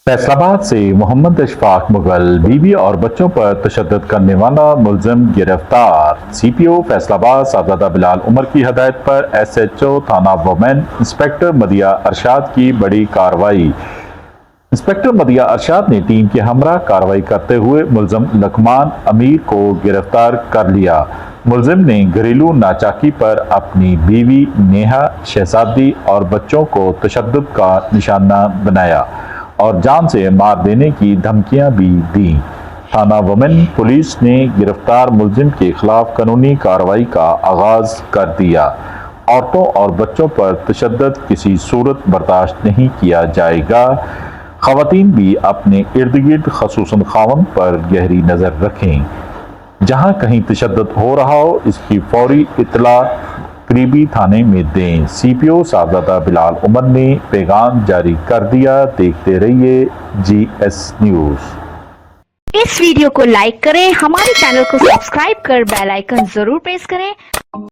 फैसलाबाद से मोहम्मद अशफाक मुगल बीवी और बच्चों पर तशद्दुद करने वाला मुलजिम गिरफ्तार। सीपीओ फैसलाबाद साहबजादा बिलाल उमर की हदायत पर एसएचओ थाना वोमेन इंस्पेक्टर मदिया अरशाद की बड़ी कार्रवाई। इंस्पेक्टर मदिया अरशाद ने टीम के हमरा कार्रवाई करते हुए मुलजिम लकमान अमीर को गिरफ्तार कर लिया। मुलजिम ने घरेलू नाचाकी पर अपनी बीवी नेहा शहजादी और बच्चों को तशद्दुद का निशाना बनाया और जान से मार देने की धमकियां भी दी। थाना वोमेन पुलिस ने गिरफ्तार मुलजिम के खिलाफ कानूनी कार्रवाई का आगाज कर दिया। औरतों और बच्चों पर तशद्दुद किसी सूरत बर्दाश्त नहीं किया जाएगा। खवातीन भी अपने इर्द गिर्द खसूसन खावंद पर गहरी नजर रखें। जहां कहीं तशद्दुद हो रहा हो इसकी फौरी इत्तला करीबी थाने में दें। सीपीओ साहबजादा बिलाल उमर ने पैगाम जारी कर दिया। देखते रहिए GS न्यूज़। इस वीडियो को लाइक करें, हमारे चैनल को सब्सक्राइब कर बेल आइकन जरूर प्रेस करें